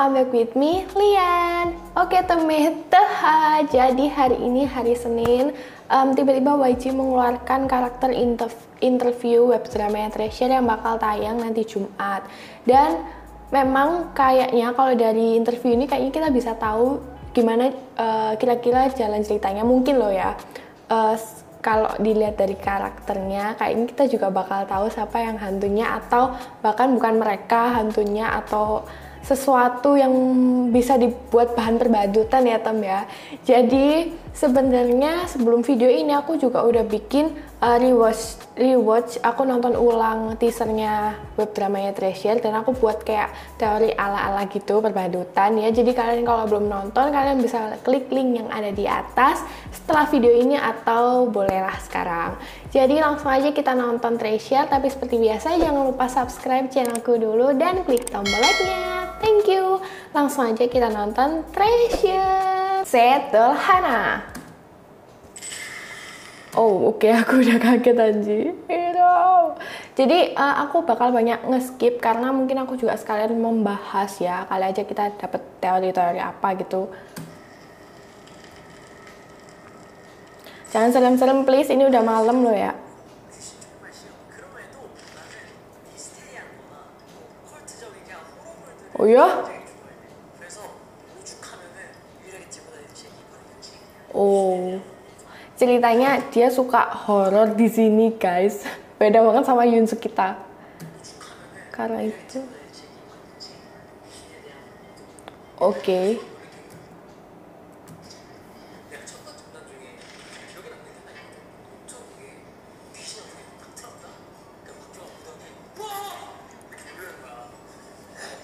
welcome back with me, Lian. Oke temen, jadi hari ini hari Senin, tiba-tiba YG mengeluarkan karakter interview web drama Treasure yang bakal tayang nanti Jumat. Dan memang kayaknya kalau dari interview ini kayaknya kita bisa tahu gimana kira-kira jalan ceritanya. Mungkin loh ya, kalau dilihat dari karakternya kayaknya kita juga bakal tahu siapa yang hantunya, atau bahkan bukan mereka hantunya, atau sesuatu yang bisa dibuat bahan perbadutan ya Tem ya. Jadi sebenarnya sebelum video ini aku juga udah bikin rewatch, aku nonton ulang teasernya web dramanya Treasure, dan aku buat kayak teori ala-ala gitu perbadutan ya. Jadi kalian kalau belum nonton, kalian bisa klik link yang ada di atas setelah video ini, atau bolehlah sekarang. Jadi langsung aja kita nonton Treasure, tapi seperti biasa jangan lupa subscribe channelku dulu dan klik tombol like-nya. Thank you. Langsung aja kita nonton Treasure. Sederhana. Oh oke, aku udah kaget anji. Jadi aku bakal banyak nge-skip karena mungkin aku juga sekalian membahas ya. Kali aja kita dapet teori-teori apa gitu. Jangan serem-serem please, ini udah malam loh ya. Oh ya? Oh, ceritanya dia suka horor di sini guys. Beda banget sama Yoonsuke kita. Karena itu. Oke.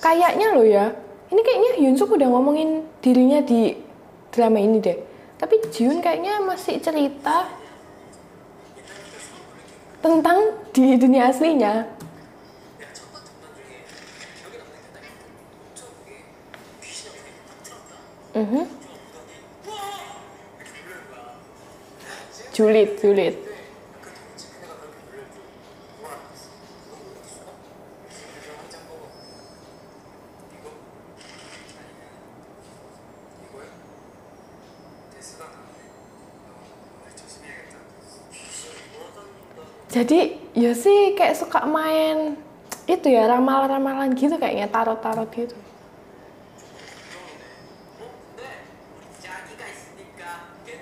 Kayaknya loh ya, ini kayaknya Yoonsuke udah ngomongin dirinya di drama ini deh. Tapi Jihoon kayaknya masih cerita tentang di dunia aslinya. Julid. Jadi ya sih kayak suka main itu ya, ramalan-ramalan gitu, kayaknya tarot-tarot gitu.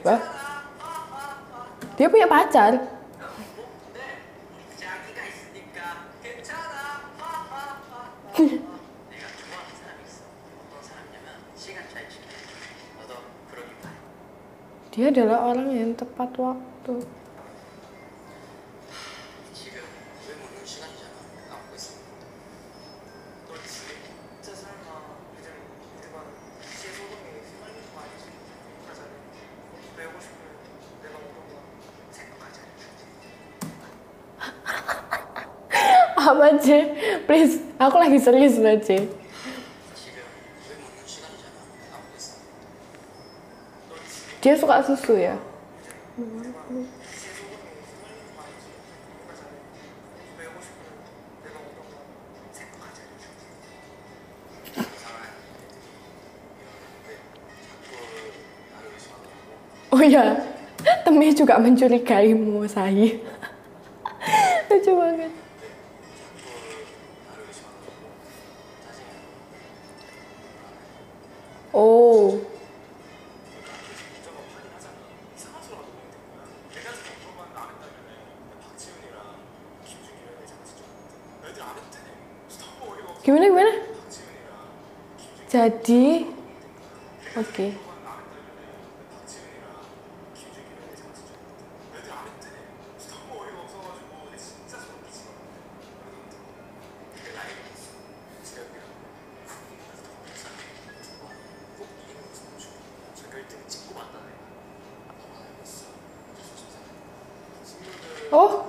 Wah, dia punya pacar. Dia adalah orang yang tepat waktu. Apa C? Please, aku lagi serius loh C. Dia suka susu ya? Oh ya, Temi juga mencurigaimu, Sai. Lucu banget. Oh. Gimana? Jadi, oke. Oh,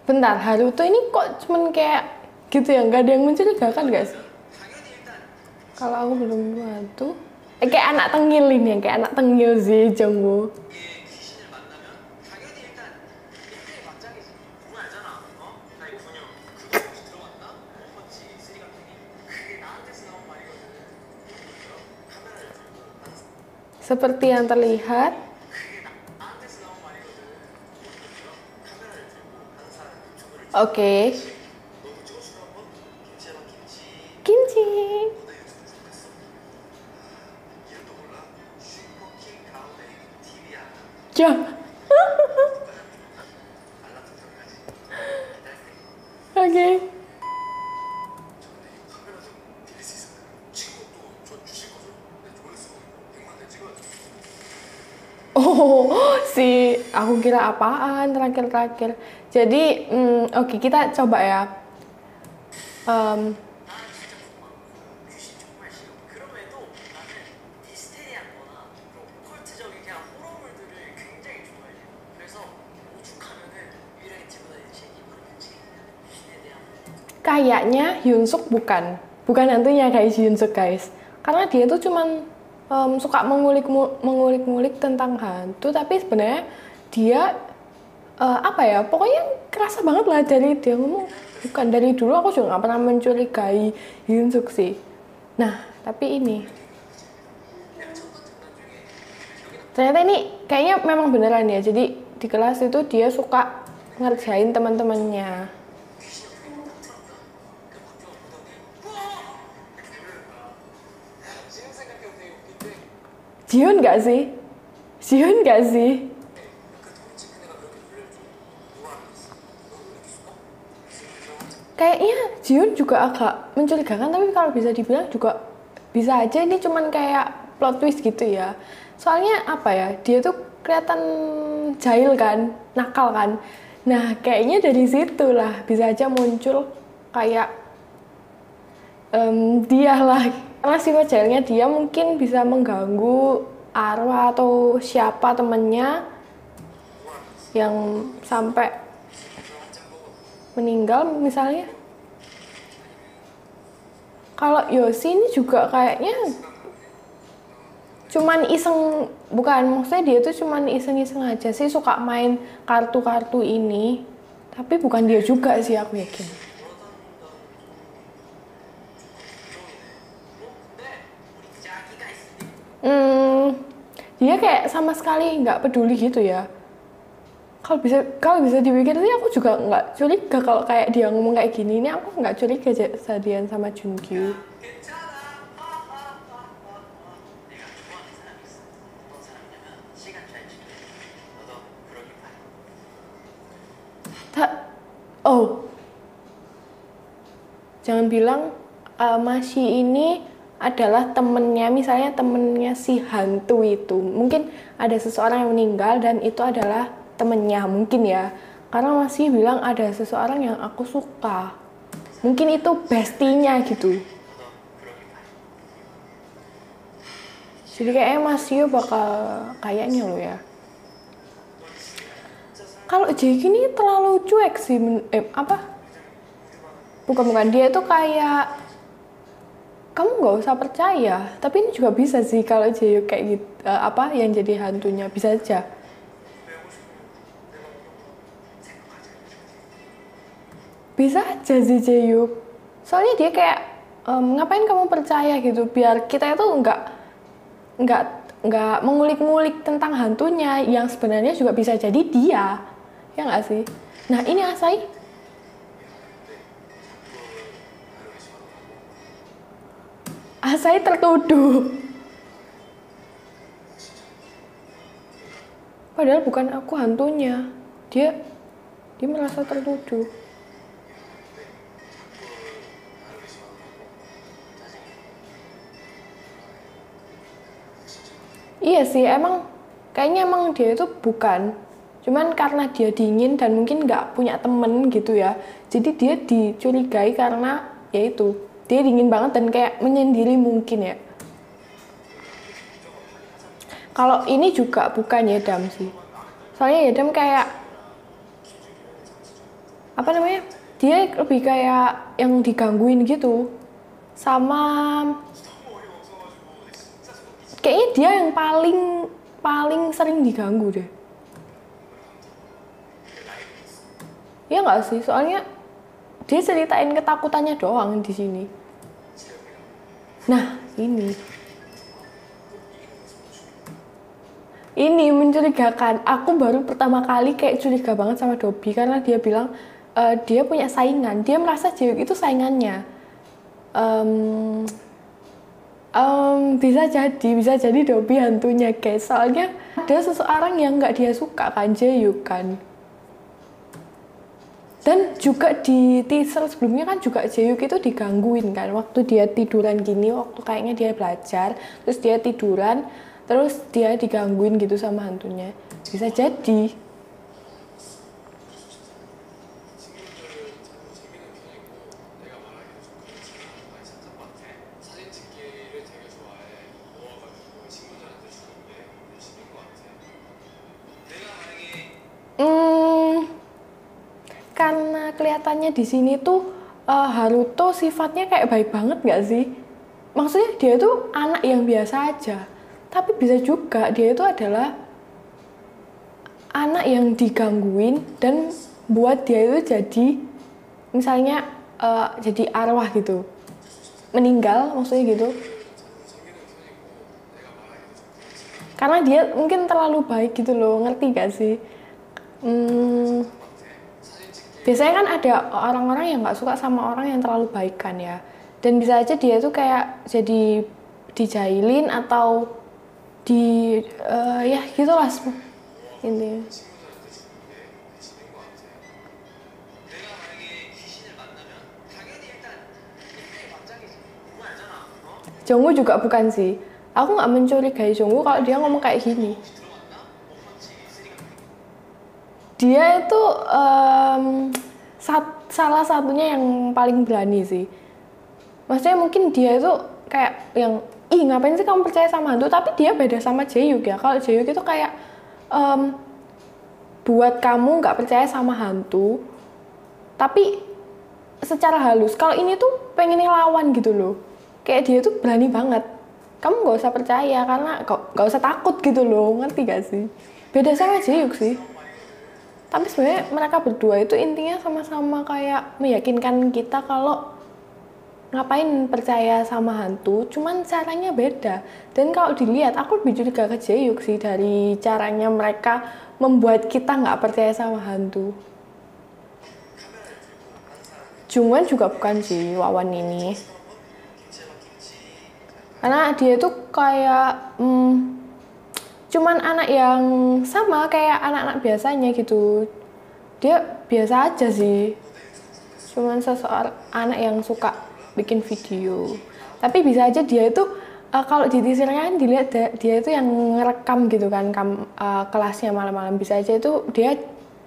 bentar, Haruto ini kok cuman kayak gitu ya, nggak ada yang mencurigakan gak sih? Kalau aku belum bantu, Kayak anak tengil ini, kayak anak tengil sih Jungwoo. Seperti yang terlihat, oke. Kimchi. Ya. Oke. Oh, aku kira apaan terakhir-terakhir. Jadi, oke, kita coba ya. Kayaknya Hyunsuk bukan hantunya guys, Hyunsuk guys. Karena dia tuh cuman suka mengulik-ngulik tentang hantu, tapi sebenarnya dia apa ya? Pokoknya kerasa banget lah dari dia ngomong. Bukan, dari dulu aku juga nggak pernah mencurigai Hyunsuk sih. Nah, tapi ini ternyata ini kayaknya memang beneran ya. Jadi di kelas itu dia suka ngerjain teman-temannya. Jiun gak sih? Kayaknya Jiun juga agak mencurigakan, tapi kalau bisa dibilang juga bisa aja ini cuman kayak plot twist gitu ya. Soalnya apa ya, dia tuh kelihatan jahil kan, nakal kan. Nah kayaknya dari situ lah bisa aja muncul kayak dia lah. Karena sifat jahilnya dia mungkin bisa mengganggu arwah atau siapa temennya yang sampai meninggal misalnya. Kalau Yoshi ini juga kayaknya cuman iseng, bukan, maksudnya dia tuh cuman iseng-iseng aja sih, suka main kartu-kartu ini, tapi bukan dia juga sih, aku yakin. Dia kayak sama sekali nggak peduli gitu ya. Kalau bisa dipikir sih, aku juga nggak curiga kalau kayak dia ngomong kayak gini. Ini aku nggak curiga jadian sama Junkyu. Oh, jangan bilang Mashi ini adalah temennya, misalnya temennya si hantu itu. Mungkin ada seseorang yang meninggal dan itu adalah temennya, mungkin ya. Karena masih bilang ada seseorang yang aku suka. Mungkin itu bestinya gitu. Jadi kayaknya Mas Yu bakal kayaknya lo ya. Kalau Jae ini terlalu cuek sih, Bukan, dia tuh kayak kamu nggak usah percaya, tapi ini juga bisa sih kalau Jae kayak gitu, yang jadi hantunya bisa aja. Bisa aja sih Jae. Soalnya dia kayak ngapain kamu percaya gitu, biar kita itu nggak mengulik-ngulik tentang hantunya yang sebenarnya juga bisa jadi dia, ya nggak sih? Nah ini Asai tertuduh. Padahal bukan aku hantunya. Dia merasa tertuduh. Iya sih, kayaknya dia itu bukan. Cuman karena dia dingin dan mungkin nggak punya temen gitu ya. Jadi dia dicurigai karena ya itu, dia dingin banget dan kayak menyendiri mungkin ya. Kalau ini juga bukan Yedam sih. Soalnya Yedam kayak dia lebih kayak yang digangguin gitu sama kayaknya dia yang paling sering diganggu deh. Ya nggak sih, soalnya dia ceritain ketakutannya doang di sini. Nah, ini mencurigakan. Aku baru pertama kali kayak curiga banget sama Dobby karena dia bilang dia punya saingan. Dia merasa Jaehyuk itu saingannya. Bisa jadi Dobby hantunya, guys. Soalnya ada seseorang yang nggak dia suka kan, Jaehyuk kan. Dan juga di teaser sebelumnya kan juga Jaehyuk itu digangguin kan, waktu dia tiduran gini, waktu kayaknya dia belajar, terus dia tiduran, terus dia digangguin gitu sama hantunya. Bisa jadi. Karena kelihatannya di sini tuh Haruto sifatnya kayak baik banget nggak sih? Maksudnya dia tuh anak yang biasa aja, tapi bisa juga dia itu adalah anak yang digangguin dan buat dia itu jadi misalnya jadi arwah gitu, meninggal maksudnya gitu. Karena dia mungkin terlalu baik gitu loh, ngerti gak sih? Biasanya kan ada orang-orang yang nggak suka sama orang yang terlalu baik kan ya. Dan bisa aja dia tuh kayak jadi dijailin atau ya gitulah intinya. Jongwoo juga bukan sih. Aku nggak mencurigai Jongwoo kalau dia ngomong kayak gini. Dia itu salah satunya yang paling berani sih. Maksudnya mungkin dia itu kayak yang, ngapain sih kamu percaya sama hantu? Tapi dia beda sama Jaehyuk ya. Kalau Jaehyuk itu kayak buat kamu nggak percaya sama hantu, tapi secara halus. Kalau ini tuh pengen lawan gitu loh. Kayak dia tuh berani banget. Kamu nggak usah percaya karena nggak usah takut gitu loh, ngerti gak sih? Beda sama Jaehyuk sih. Tapi sebenarnya mereka berdua itu intinya sama-sama kayak meyakinkan kita kalau ngapain percaya sama hantu, cuman caranya beda. Dan kalau dilihat, aku lebih curiga ke Jaehyuk sih dari caranya mereka membuat kita nggak percaya sama hantu. Jungwon juga bukan sih Wawan ini. Karena dia tuh kayak cuman anak yang sama kayak anak-anak biasanya gitu. Dia biasa aja sih. Cuman seseorang anak yang suka bikin video. Tapi bisa aja dia itu kalau di teasernya kan dilihat dia itu yang ngerekam gitu kan kelasnya malam-malam. Bisa aja itu dia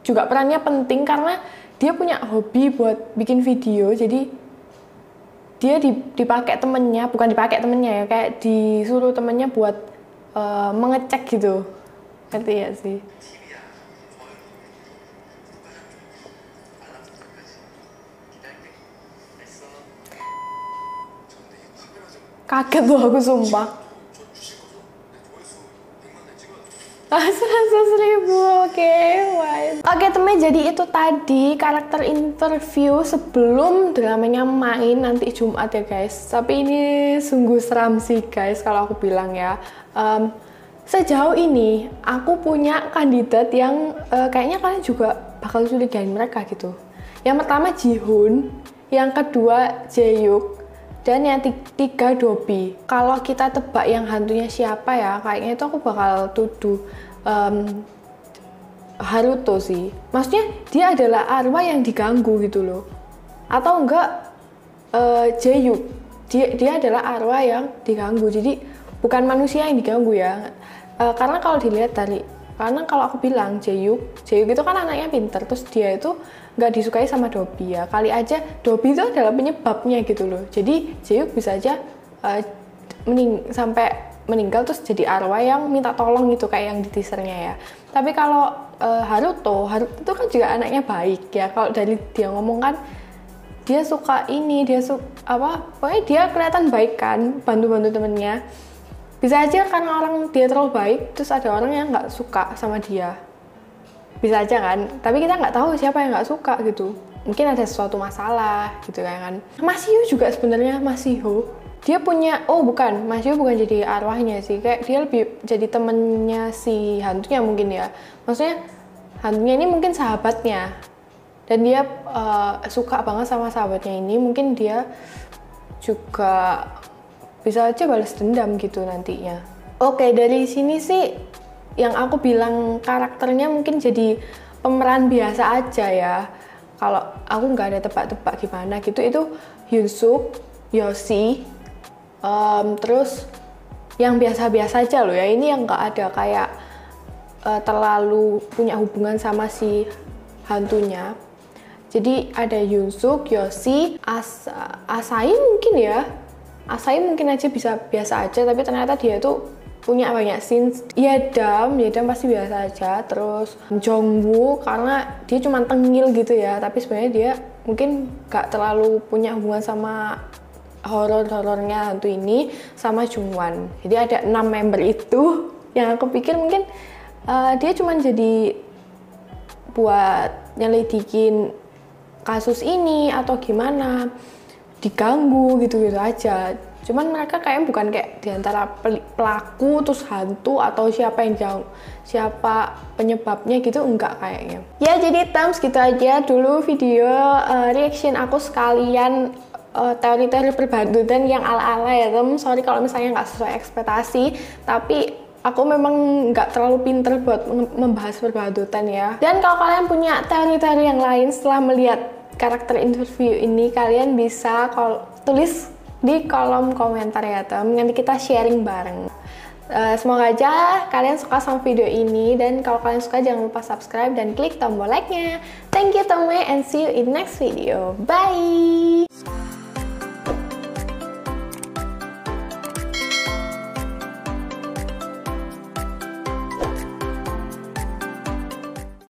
juga perannya penting karena dia punya hobi buat bikin video. Jadi dia dipakai temennya, bukan dipakai temennya ya, kayak disuruh temennya buat mengecek gitu, ngerti ya sih. Kaget tuh aku sumpah. 100.000, oke. Oke temen, jadi itu tadi karakter interview sebelum dramanya main nanti Jumat ya guys. Tapi ini sungguh seram sih guys kalau aku bilang ya. Sejauh ini aku punya kandidat yang kayaknya kalian juga bakal curigain mereka gitu. Yang pertama Jihoon, yang kedua Jaehyuk, dan yang tiga Dobby. Kalau kita tebak yang hantunya siapa ya, kayaknya itu aku bakal tuduh Haruto sih. Maksudnya dia adalah arwah yang diganggu gitu loh. Atau enggak Jaehyuk, dia adalah arwah yang diganggu. Jadi bukan manusia yang diganggu ya. Karena kalau dilihat karena kalau aku bilang Jaehyuk itu kan anaknya pinter, terus dia itu nggak disukai sama Dobby ya. Kali aja Dobby itu adalah penyebabnya gitu loh. Jadi Jaehyuk bisa aja sampai meninggal terus jadi arwah yang minta tolong gitu kayak yang di teasernya ya. Tapi kalau Haruto itu kan juga anaknya baik ya. Kalau dari dia ngomong kan dia suka ini, pokoknya dia kelihatan baik kan, bantu-bantu temennya. Bisa aja karena dia terlalu baik, terus ada orang yang nggak suka sama dia. Bisa aja kan, tapi kita nggak tahu siapa yang nggak suka gitu. Mungkin ada sesuatu masalah gitu kan. Mas Yu juga sebenarnya, Mas Yu dia punya, Mas Yu bukan jadi arwahnya sih, kayak dia lebih jadi temennya si hantunya mungkin ya. Maksudnya hantunya ini mungkin sahabatnya, dan dia suka banget sama sahabatnya ini. Mungkin dia juga bisa aja balas dendam gitu nantinya. Oke, dari sini sih yang aku bilang karakternya mungkin jadi pemeran biasa aja ya. Kalau aku nggak ada tebak-tebak gimana gitu, itu Hyunsuk, Yosi, terus yang biasa-biasa aja loh ya. Ini yang nggak ada kayak terlalu punya hubungan sama si hantunya. Jadi ada Hyunsuk, Yosi, Asai mungkin ya. Asai mungkin aja bisa biasa aja, tapi ternyata dia tuh punya banyak scenes. Yedam pasti biasa aja. Terus Jongwoo karena dia cuma tengil gitu ya, tapi sebenarnya dia mungkin gak terlalu punya hubungan sama horor-horornya hantu ini. Sama Jungwan. Jadi ada 6 member itu yang aku pikir mungkin dia cuma jadi buat nyelidikin kasus ini atau gimana, diganggu gitu-gitu aja. Cuman mereka kayaknya bukan kayak diantara pelaku terus hantu atau siapa penyebabnya gitu, enggak kayaknya. Ya jadi Tams gitu aja dulu video reaction aku sekalian teori-teori perbadutan yang ala-ala ya Tem. Sorry kalau misalnya nggak sesuai ekspektasi, tapi aku memang nggak terlalu pinter buat membahas perbadutan ya. Dan kalau kalian punya teori-teori yang lain setelah melihat karakter interview ini, kalian bisa tulis di kolom komentar ya Tem. Nanti kita sharing bareng. Semoga aja kalian suka sama video ini, dan kalau kalian suka jangan lupa subscribe dan klik tombol like-nya. Thank you Tome, and see you in next video. Bye!